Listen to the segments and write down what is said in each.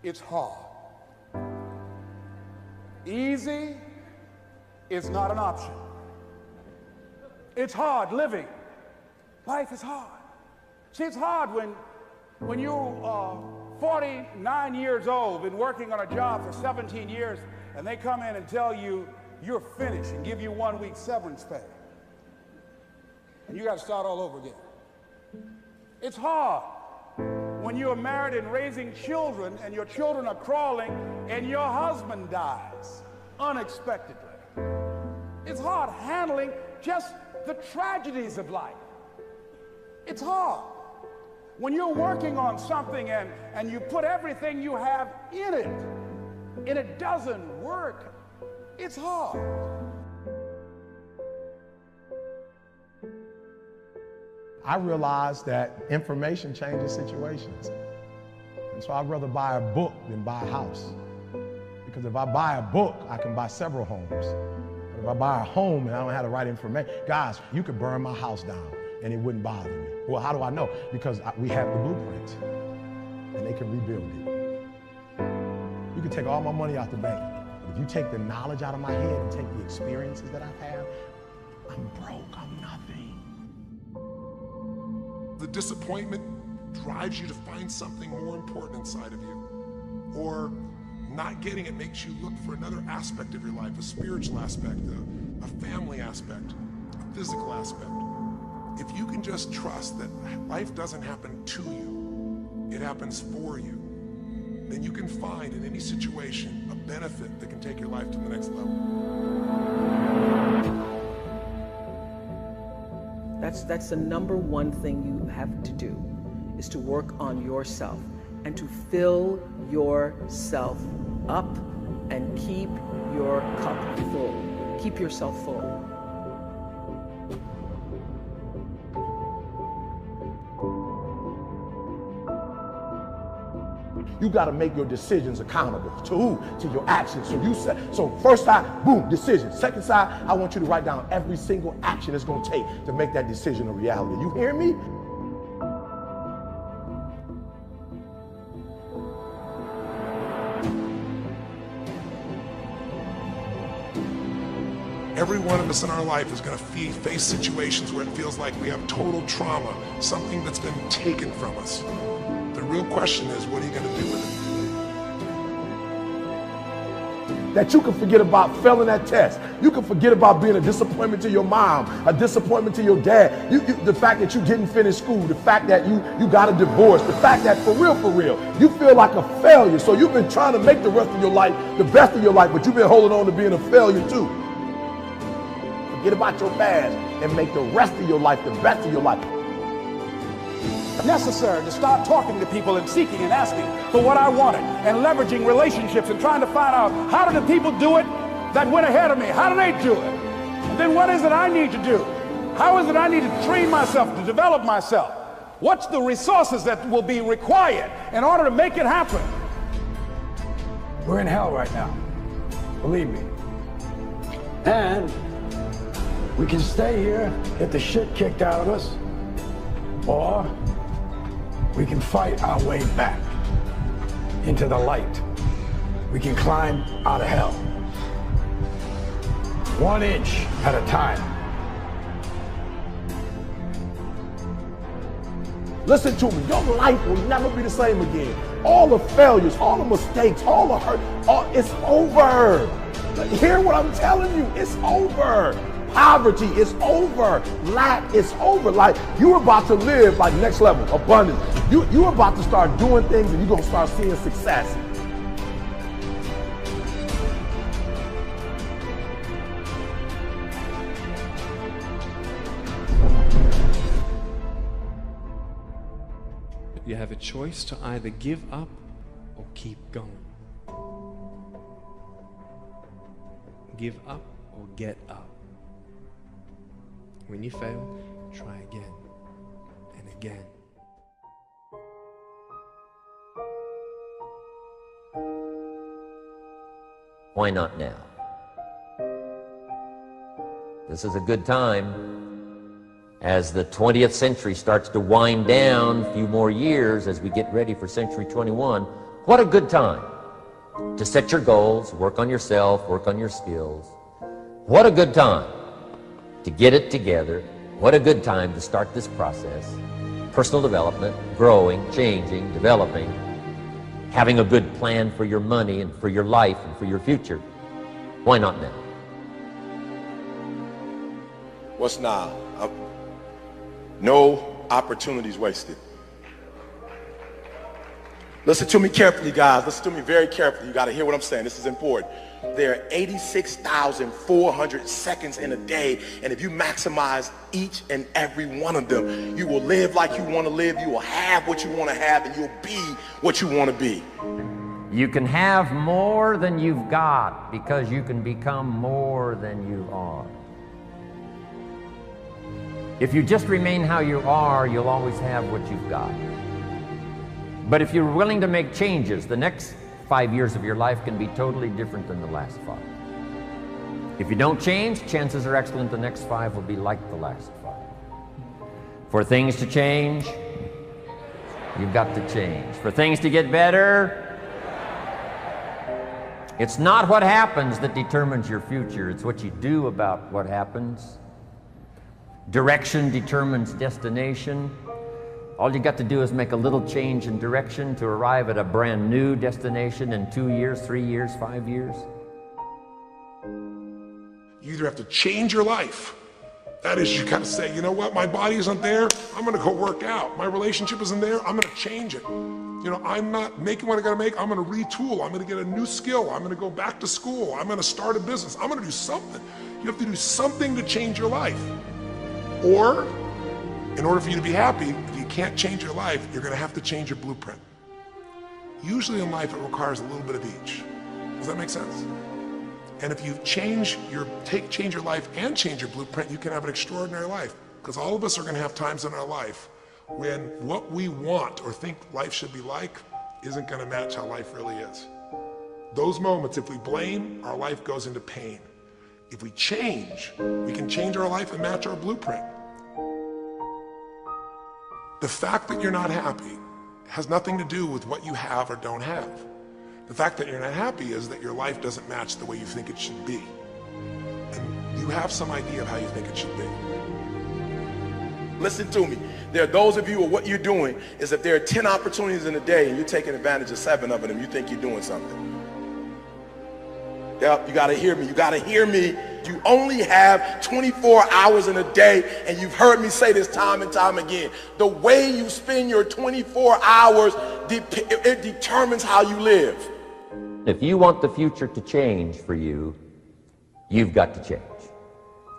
It's hard. Easy is not an option. It's hard living. Life is hard. See, it's hard when you're 49 years old, been working on a job for 17 years, and they come in and tell you you're finished and give you 1 week severance pay. And you got to start all over again. It's hard when you're married and raising children and your children are crawling and your husband dies unexpectedly. It's hard handling just the tragedies of life. It's hard when you're working on something and you put everything you have in it and it doesn't work. It's hard. I realized that information changes situations. And so I'd rather buy a book than buy a house. Because if I buy a book, I can buy several homes. But if I buy a home and I don't have the right information, guys, you could burn my house down and it wouldn't bother me. Well, how do I know? Because we have the blueprints and they can rebuild it. You can take all my money out the bank. But if you take the knowledge out of my head and take the experiences that I've had, I'm broke, I'm nothing. The disappointment drives you to find something more important inside of you. Or not getting it makes you look for another aspect of your life, a spiritual aspect, a family aspect, a physical aspect. If you can just trust that life doesn't happen to you, it happens for you, then you can find in any situation a benefit that can take your life to the next level. That's the number one thing you have to do, is to work on yourself and to fill yourself up and keep your cup full. Keep yourself full. You got to make your decisions accountable. To who? To your actions. So you said, so first side, boom, decision. Second side, I want you to write down every single action it's going to take to make that decision a reality. You hear me? Every one of us in our life is going to face situations where it feels like we have total trauma, something that's been taken from us. The real question is, what are you going to do with it? That you can forget about failing that test. You can forget about being a disappointment to your mom, a disappointment to your dad. The fact that you didn't finish school, the fact that you got a divorce, the fact that for real, you feel like a failure. So you've been trying to make the rest of your life the best of your life, but you've been holding on to being a failure too. Forget about your past and make the rest of your life the best of your life. Necessary to start talking to people and seeking and asking for what I wanted and leveraging relationships and trying to find out, how do the people do it that went ahead of me? How do they do it? And then what is it I need to do? How is it I need to train myself, to develop myself? What's the resources that will be required in order to make it happen? We're in hell right now, believe me. And we can stay here, get the shit kicked out of us, or we can fight our way back into the light. We can climb out of hell, 1 inch at a time. Listen to me, your life will never be the same again. All the failures, all the mistakes, all the hurt, it's over. Hear what I'm telling you, it's over. Poverty is over. Lack is over. Like, you're about to live like next level, abundance. You're about to start doing things and you're going to start seeing success. You have a choice to either give up or keep going. Give up or get up. When you fail, try again and again. Why not now? This is a good time. As the 20th century starts to wind down, a few more years as we get ready for century 21, What a good time to set your goals, work on yourself, work on your skills. What a good time to get it together. What a good time to start this process. Personal development, growing, changing, developing, having a good plan for your money and for your life and for your future. Why not now? What's now? No opportunities wasted. Listen to me carefully, guys. Listen to me very carefully. You got to hear what I'm saying. This is important. There are 86,400 seconds in a day, and if you maximize each and every one of them, you will live like you want to live, you will have what you want to have, and you'll be what you want to be. You can have more than you've got because you can become more than you are. If you just remain how you are, you'll always have what you've got. But if you're willing to make changes, the next 5 years of your life can be totally different than the last 5. If you don't change, chances are excellent the next 5 will be like the last 5. For things to change, you've got to change. For things to get better, it's not what happens that determines your future, it's what you do about what happens. Direction determines destination. All you got to do is make a little change in direction to arrive at a brand new destination in 2 years, 3 years, 5 years. You either have to change your life. That is, you gotta say, you know what, my body isn't there, I'm gonna go work out. My relationship isn't there, I'm gonna change it. You know, I'm not making what I gotta make, I'm gonna retool, I'm gonna get a new skill, I'm gonna go back to school, I'm gonna start a business, I'm gonna do something. You have to do something to change your life. Or, in order for you to be happy, if you can't change your life, you're gonna have to change your blueprint. Usually in life, it requires a little bit of each. Does that make sense? And if you change your life and change your blueprint, you can have an extraordinary life. Because all of us are gonna have times in our life when what we want or think life should be like isn't gonna match how life really is. Those moments, if we blame, our life goes into pain. If we change, we can change our life and match our blueprint. The fact that you're not happy has nothing to do with what you have or don't have. The fact that you're not happy is that your life doesn't match the way you think it should be. And you have some idea of how you think it should be. Listen to me. There are those of you who what you're doing is if there are 10 opportunities in a day and you're taking advantage of 7 of them, you think you're doing something. Yeah, you gotta hear me, you gotta hear me. You only have 24 hours in a day, and you've heard me say this time and time again. The way you spend your 24 hours, it determines how you live. If you want the future to change for you, you've got to change.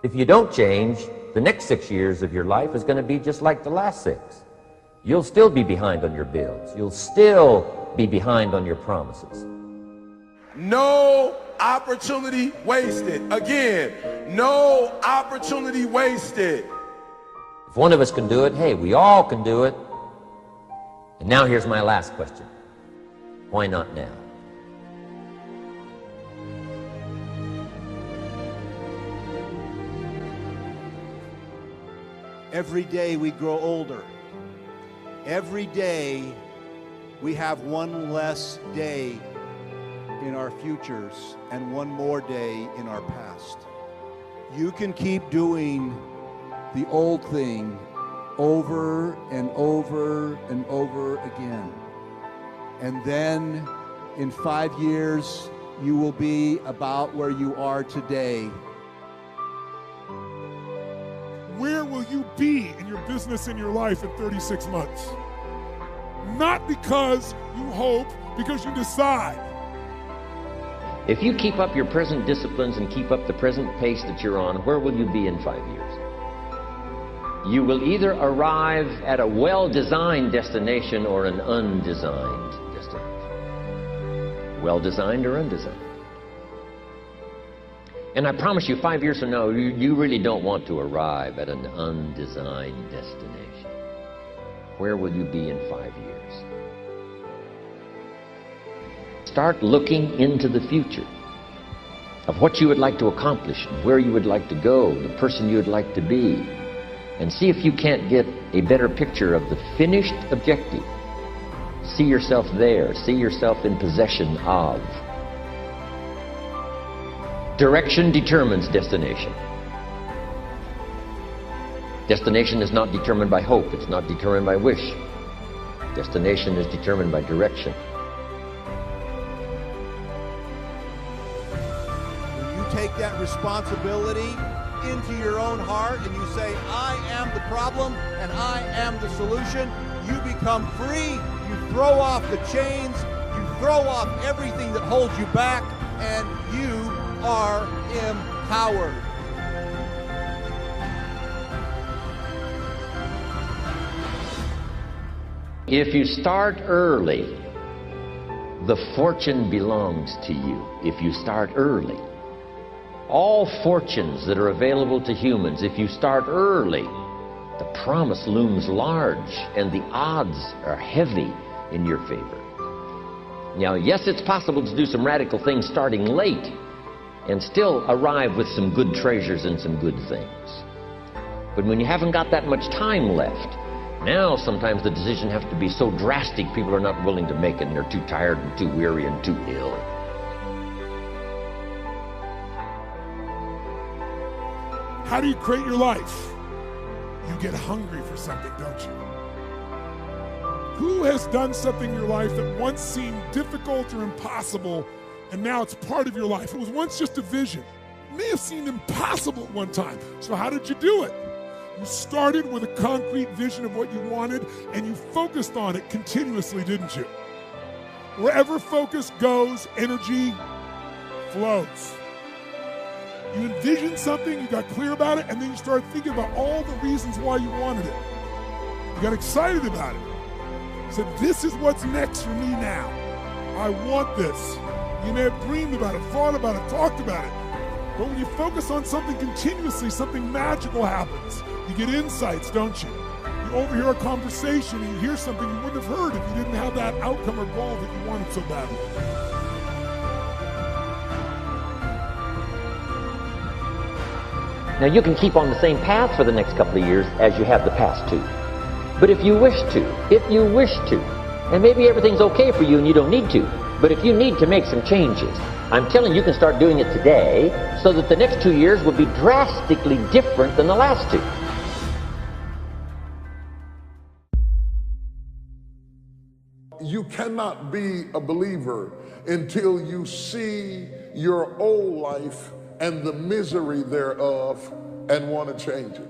If you don't change, the next 6 years of your life is gonna be just like the last 6. You'll still be behind on your bills. You'll still be behind on your promises. No opportunity wasted. Again, no opportunity wasted. If one of us can do it, hey, we all can do it. And now here's my last question. Why not now? Every day we grow older. Every day we have one less day in our futures and one more day in our past. You can keep doing the old thing over and over and over again. And then in 5 years, you will be about where you are today. Where will you be in your business and your life in 36 months? Not because you hope, because you decide. If you keep up your present disciplines and keep up the present pace that you're on, where will you be in 5 years? You will either arrive at a well-designed destination or an undesigned destination. Well-designed or undesigned. And I promise you, 5 years from now, you really don't want to arrive at an undesigned destination. Where will you be in 5 years? Start looking into the future of what you would like to accomplish, where you would like to go, the person you would like to be, and see if you can't get a better picture of the finished objective See yourself there. See yourself in possession of. Direction determines destination. Destination is not determined by hope. It's not determined by wish. Destination is determined by direction. When you take that responsibility into your own heart and you say, I am the problem and I am the solution, you become free. You throw off the chains. You throw off everything that holds you back, and you are empowered. If you start early, the fortune belongs to you. If you start early. All fortunes that are available to humans, if you start early, the promise looms large and the odds are heavy in your favor. Now, yes, it's possible to do some radical things starting late and still arrive with some good treasures and some good things. But when you haven't got that much time left, now sometimes the decision has to be so drastic people are not willing to make it and they're too tired and too weary and too ill. How do you create your life? You get hungry for something, don't you? Who has done something in your life that once seemed difficult or impossible, and now it's part of your life? It was once just a vision. It may have seemed impossible at one time. So how did you do it? You started with a concrete vision of what you wanted, and you focused on it continuously, didn't you? Wherever focus goes, energy flows. You envisioned something, you got clear about it, and then you started thinking about all the reasons why you wanted it. You got excited about it. You said, this is what's next for me now. I want this. You may have dreamed about it, thought about it, talked about it. But when you focus on something continuously, something magical happens. You get insights, don't you? You overhear a conversation and you hear something you wouldn't have heard if you didn't have that outcome or goal that you wanted so badly. Now, you can keep on the same path for the next couple of years as you have the past two. But if you wish to, and maybe everything's okay for you and you don't need to, but if you need to make some changes, I'm telling you can start doing it today so that the next 2 years will be drastically different than the last two. You cannot be a believer until you see your old life and the misery thereof and want to change it.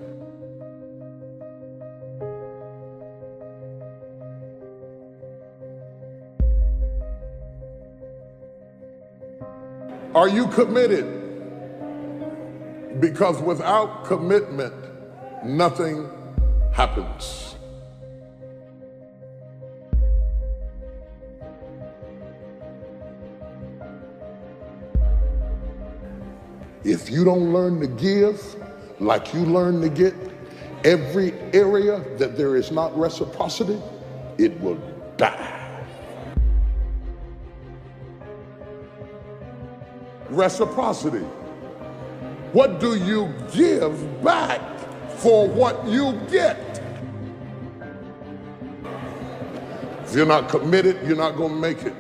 Are you committed? Because without commitment, nothing happens. If you don't learn to give like you learn to get, every area that there is not reciprocity, it will die. Reciprocity. What do you give back for what you get? If you're not committed, you're not going to make it.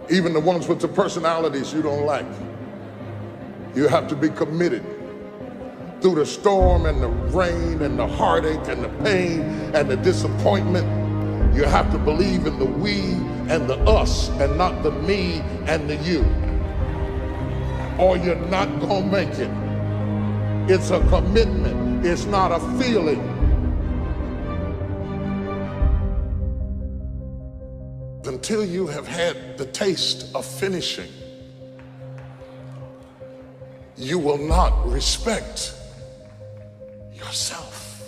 Even the ones with the personalities you don't like. You have to be committed through the storm and the rain and the heartache and the pain and the disappointment. You have to believe in the we and the us and not the me and the you, or you're not gonna make it. It's a commitment. It's not a feeling. Until you have had the taste of finishing, you will not respect yourself.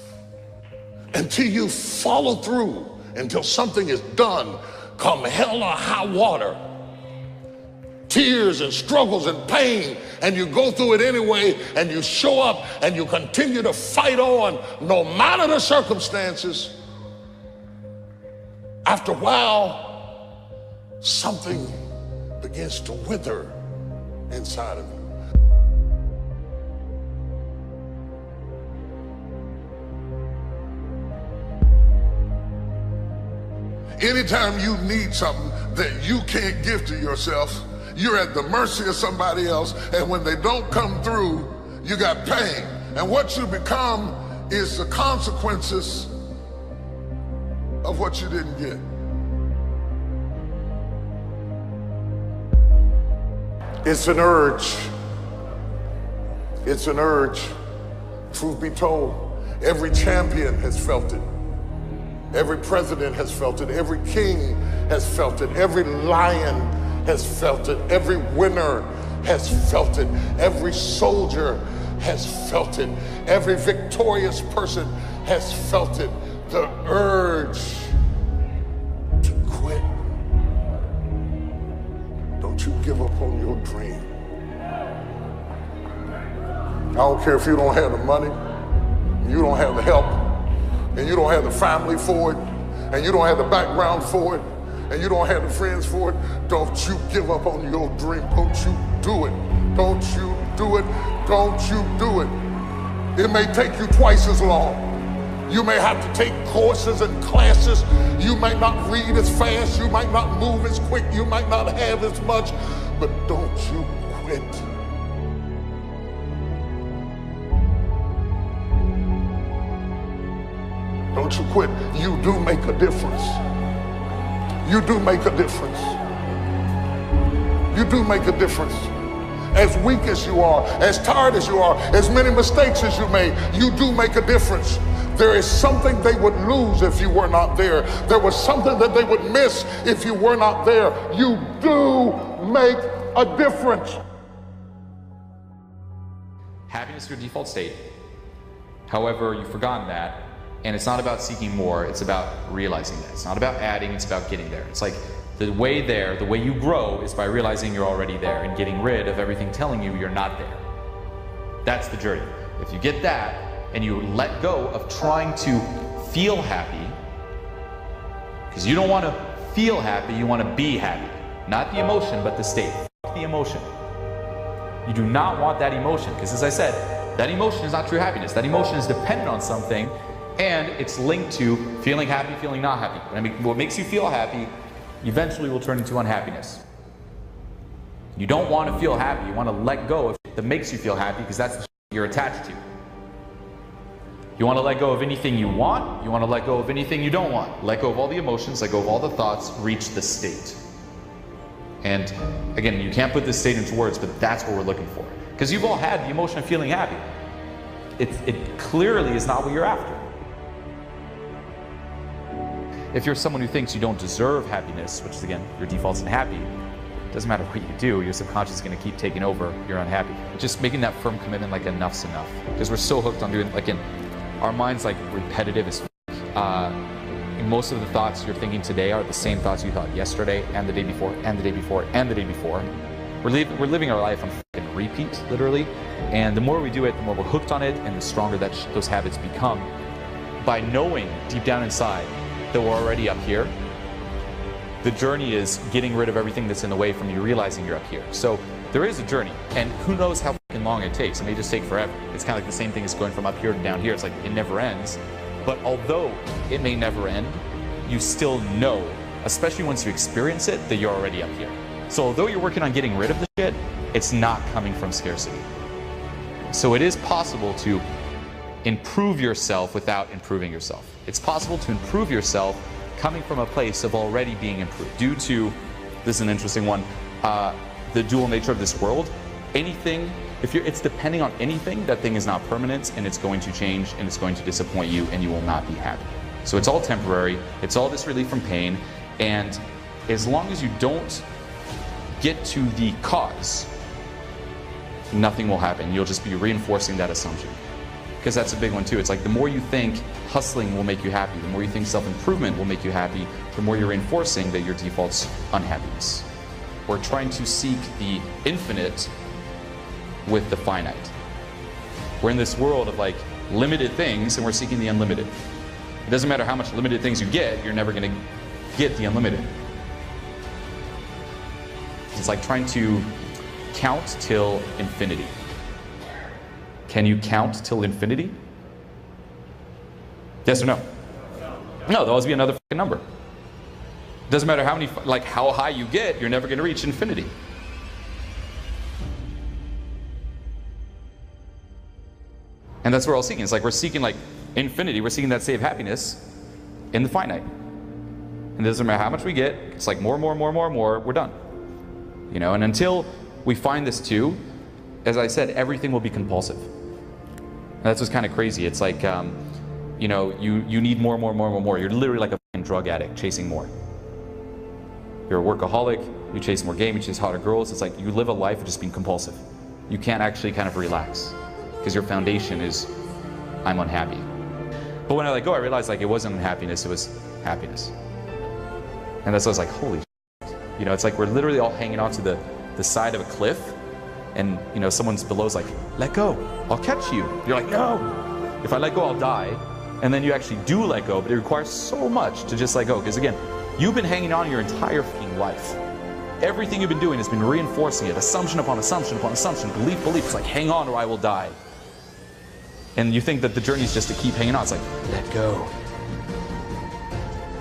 Until you follow through, until something is done, come hell or high water, tears and struggles and pain, and you go through it anyway, and you show up and you continue to fight on no matter the circumstances. After a while, something begins to wither inside of you. Anytime you need something that you can't give to yourself, you're at the mercy of somebody else, and when they don't come through, you got pain. And what you become is the consequences of what you didn't get. It's an urge. It's an urge. Truth be told, every champion has felt it. Every president has felt it. Every king has felt it. Every lion has felt it. Every winner has felt it. Every soldier has felt it. Every victorious person has felt it. The urge to quit. Don't you give up on your dream. I don't care if you don't have the money, you don't have the help, and you don't have the family for it, and you don't have the background for it, and you don't have the friends for it. Don't you give up on your dream. Don't you do it. Don't you do it. Don't you do it. It may take you twice as long. You may have to take courses and classes. You might not read as fast. You might not move as quick. You might not have as much, but don't you quit. Don't you quit. You do make a difference. You do make a difference. You do make a difference. As weak as you are, as tired as you are, as many mistakes as you made, you do make a difference. There is something they would lose if you were not there. There was something that they would miss if you were not there. You do make a difference. Happiness is your default state. However, you've forgotten that. And it's not about seeking more, it's about realizing that. It's not about adding, it's about getting there. It's like the way there, the way you grow is by realizing you're already there and getting rid of everything telling you you're not there. That's the journey. If you get that and you let go of trying to feel happy, because you don't want to feel happy, you want to be happy. Not the emotion, but the state. The emotion. You do not want that emotion, because as I said, that emotion is not true happiness. That emotion is dependent on something, and it's linked to feeling happy, feeling not happy. I mean, what makes you feel happy eventually will turn into unhappiness. You don't want to feel happy. You want to let go of that makes you feel happy, because that's the you're attached to. You want to let go of anything you want. You want to let go of anything you don't want. Let go of all the emotions, let go of all the thoughts, reach the state. And again, you can't put this state into words, but that's what we're looking for. Because you've all had the emotion of feeling happy. It clearly is not what you're after. If you're someone who thinks you don't deserve happiness, which is again, your default's unhappy, it doesn't matter what you do, your subconscious is going to keep taking over, you're unhappy. Just making that firm commitment like enough's enough. Because we're so hooked on doing, again, our mind's like repetitive as most of the thoughts you're thinking today are the same thoughts you thought yesterday and the day before and the day before and the day before. We're living our life on repeat, literally. And the more we do it, the more we're hooked on it and the stronger that those habits become. By knowing deep down inside that we're already up here, the journey is getting rid of everything that's in the way from you realizing you're up here. So there is a journey, and who knows how long it takes. It may just take forever. It's kind of like the same thing as going from up here to down here. It's like it never ends. But although it may never end, you still know, especially once you experience it, that you're already up here. So although you're working on getting rid of the shit, it's not coming from scarcity. So it is possible to improve yourself without improving yourself. It's possible to improve yourself coming from a place of already being improved. Due to, this is an interesting one, the dual nature of this world, anything, if it's depending on anything, that thing is not permanent, and it's going to change, and it's going to disappoint you, and you will not be happy. So it's all temporary, it's all this relief from pain, and as long as you don't get to the cause, nothing will happen. You'll just be reinforcing that assumption. Because that's a big one too. It's like the more you think hustling will make you happy, the more you think self-improvement will make you happy, the more you're reinforcing that your default's unhappiness. Or trying to seek the infinite with the finite. We're in this world of like limited things, and we're seeking the unlimited. It doesn't matter how much limited things you get, you're never going to get the unlimited. It's like trying to count till infinity. Can you count till infinity? Yes or no? No, there'll always be another fucking number. Doesn't matter how many, like how high you get, you're never going to reach infinity. And that's what we're all seeking. It's like we're seeking like infinity. We're seeking that state of happiness in the finite. And it doesn't matter how much we get. It's like more, we're done. You know, and until we find this too, as I said, everything will be compulsive. And that's what's kind of crazy. It's like, you know, you need more. You're literally like a drug addict chasing more. You're a workaholic, you chase more game, you chase hotter girls. It's like you live a life of just being compulsive. You can't actually kind of relax because your foundation is, I'm unhappy. But when I let go, I realized like it wasn't unhappiness, it was happiness. And that's why I was like, holy shit. You know, it's like we're literally all hanging on to the side of a cliff, and you know, someone's below's like, let go, I'll catch you. You're like, no, if I let go, I'll die. And then you actually do let go, but it requires so much to just let go. Because again, you've been hanging on your entire fucking life. Everything you've been doing has been reinforcing it, assumption upon assumption upon assumption, belief. It's like, hang on or I will die. And you think that the journey is just to keep hanging on. It's like, let go.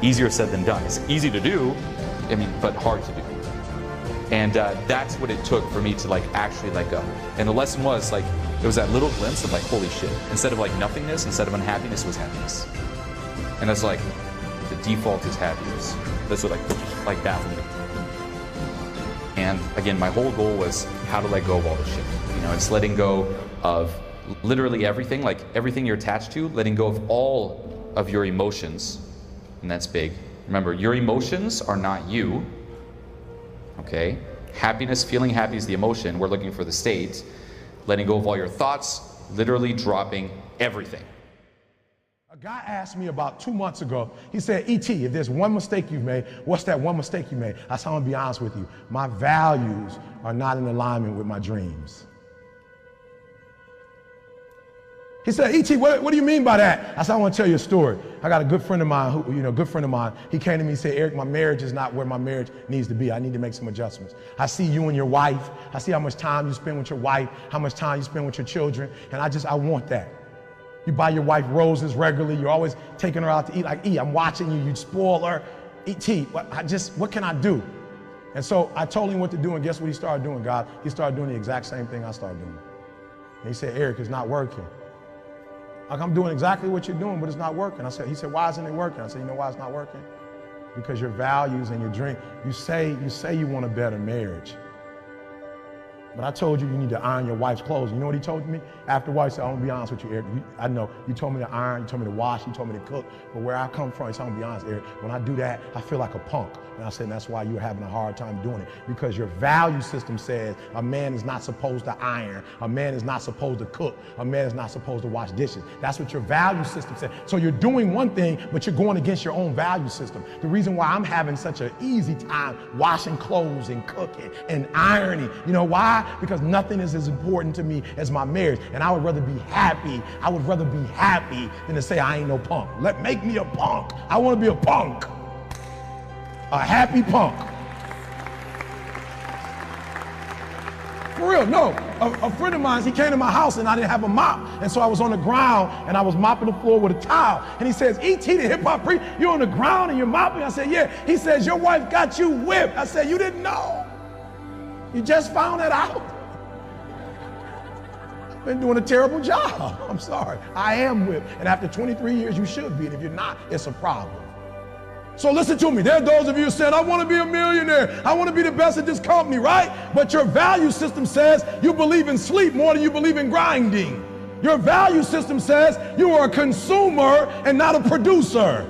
Easier said than done. It's easy to do, I mean, but hard to do. And that's what it took for me to like actually let go. And the lesson was like, it was that little glimpse of like, holy shit. Instead of like nothingness, instead of unhappiness, was happiness. And that's like, the default is happiness. That's what like baffled me. And again, my whole goal was how to let go of all this shit. You know, it's letting go of literally everything, like everything you're attached to, letting go of all of your emotions. And that's big. Remember, your emotions are not you. Okay? Happiness, feeling happy is the emotion. We're looking for the state. Letting go of all your thoughts, literally dropping everything. A guy asked me about 2 months ago, he said, E.T., if there's one mistake you've made, what's that one mistake you made? I said, I'm gonna be honest with you. My values are not in alignment with my dreams. He said, E.T., what do you mean by that? I said, I want to tell you a story. I got a good friend of mine, he came to me and said, Eric, my marriage is not where my marriage needs to be. I need to make some adjustments. I see you and your wife. I see how much time you spend with your wife, how much time you spend with your children, and I want that. You buy your wife roses regularly. You're always taking her out to eat. Like, I'm watching you. You spoil her. E.T., what can I do? And so I told him what to do, and guess what he started doing, God? He started doing the exact same thing I started doing. And he said, Eric, it's not working. Like, I'm doing exactly what you're doing, but it's not working. He said, why isn't it working? I said, you know why it's not working? Because your values and your dream, you say you want a better marriage. But I told you you need to iron your wife's clothes. You know what he told me? Afterwards, he said, I'm gonna be honest with you, Eric. I know, you told me to iron, you told me to wash, you told me to cook, but where I come from, he said, I'm gonna be honest, Eric, when I do that, I feel like a punk. And I said, and that's why you're having a hard time doing it. Because your value system says a man is not supposed to iron, a man is not supposed to cook, a man is not supposed to wash dishes. That's what your value system says. So you're doing one thing, but you're going against your own value system. The reason why I'm having such an easy time washing clothes and cooking and ironing, you know why? Because nothing is as important to me as my marriage. And I would rather be happy. I would rather be happy than to say I ain't no punk. Make me a punk. I want to be a punk. A happy punk. For real, no. A friend of mine, he came to my house and I didn't have a mop. And so I was on the ground and I was mopping the floor with a towel. And he says, E.T., the hip hop priest, you're on the ground and you're mopping? I said, yeah. He says, your wife got you whipped. I said, you didn't know? You just found that out? I've been doing a terrible job. I'm sorry. I am whipped. And after 23 years, you should be. And if you're not, it's a problem. So listen to me. There are those of you who said, I want to be a millionaire. I want to be the best at this company, right? But your value system says you believe in sleep more than you believe in grinding. Your value system says you are a consumer and not a producer.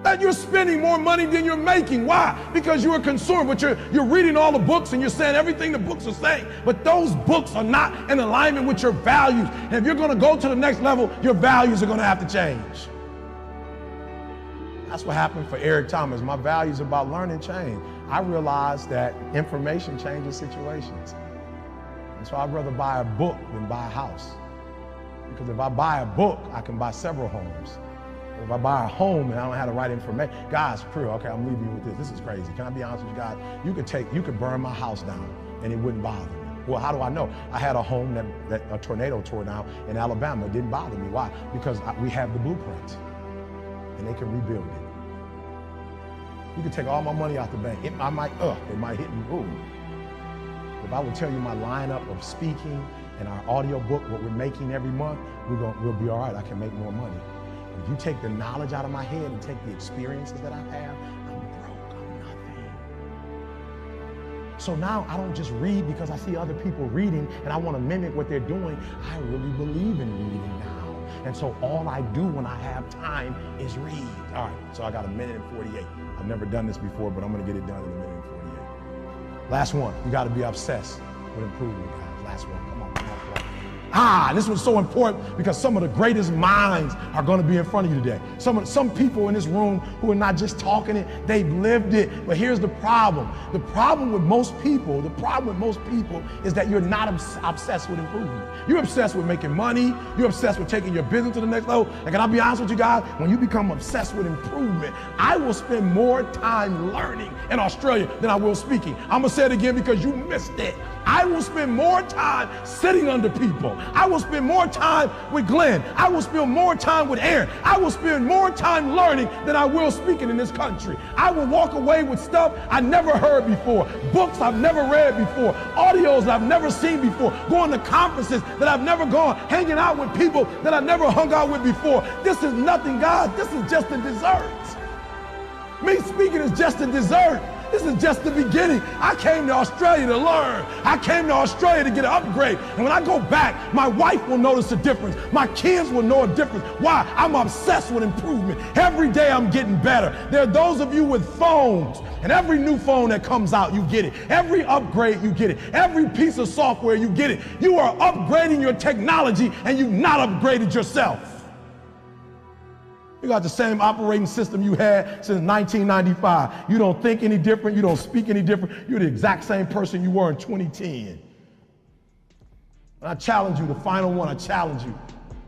That you're spending more money than you're making. Why? Because you're a consumer, but you're reading all the books and you're saying everything the books are saying. But those books are not in alignment with your values. And if you're going to go to the next level, your values are going to have to change. That's what happened for Eric Thomas. My values about learning change. I realized that information changes situations. And so I'd rather buy a book than buy a house. Because if I buy a book, I can buy several homes. If I buy a home and I don't have the right information, guys, okay, I'm leaving you with this. This is crazy. Can I be honest with you guys? You could burn my house down and it wouldn't bother me. Well, how do I know? I had a home that a tornado tore down in Alabama. It didn't bother me. Why? Because we have the blueprint and they can rebuild it. You can take all my money out the bank. It might hit me. Ooh. If I would tell you my lineup of speaking and our audio book, what we're making every month, we'll be all right. I can make more money. If you take the knowledge out of my head and take the experiences that I have, I'm broke, I'm nothing. So now I don't just read because I see other people reading and I want to mimic what they're doing. I really believe in reading now. And so all I do when I have time is read. All right, so I got 1:48. I've never done this before, but I'm gonna get it done in 1:48. Last one, you gotta be obsessed with improvement, guys. Last one, come on, come on, come on. This was so important because some of the greatest minds are going to be in front of you today. Some people in this room who are not just talking it, they've lived it. But here's the problem. The problem with most people is that you're not obsessed with improvement. You're obsessed with making money. You're obsessed with taking your business to the next level. And can I be honest with you guys? When you become obsessed with improvement, I will spend more time learning in Australia than I will speaking. I'm going to say it again because you missed it. I will spend more time sitting under people. I will spend more time with Glenn. I will spend more time with Aaron. I will spend more time learning than I will speaking in this country. I will walk away with stuff I never heard before, books I've never read before, audios I've never seen before, going to conferences that I've never gone, hanging out with people that I've never hung out with before. This is nothing, guys. This is just a dessert. Me speaking is just a dessert. This is just the beginning. I came to Australia to learn. I came to Australia to get an upgrade. And when I go back, my wife will notice a difference. My kids will know a difference. Why? I'm obsessed with improvement. Every day I'm getting better. There are those of you with phones, and every new phone that comes out, you get it. Every upgrade, you get it. Every piece of software, you get it. You are upgrading your technology, and you've not upgraded yourself. You got the same operating system you had since 1995. You don't think any different. You don't speak any different. You're the exact same person you were in 2010. And I challenge you, the final one, I challenge you.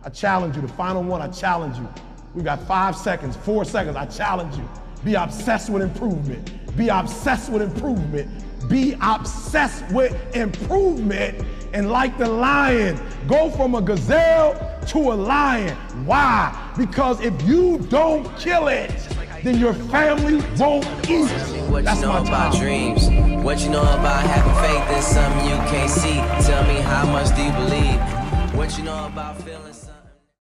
I challenge you, the final one, I challenge you. We got 5 seconds, 4 seconds, I challenge you. Be obsessed with improvement. Be obsessed with improvement. Be obsessed with improvement. And like the lion, go from a gazelle to a lion. Why? Because if you don't kill it, then your family won't eat. What you know about dreams? What you know about having faith in something you can't see? Tell me, how much do you believe? What you know about feeling something?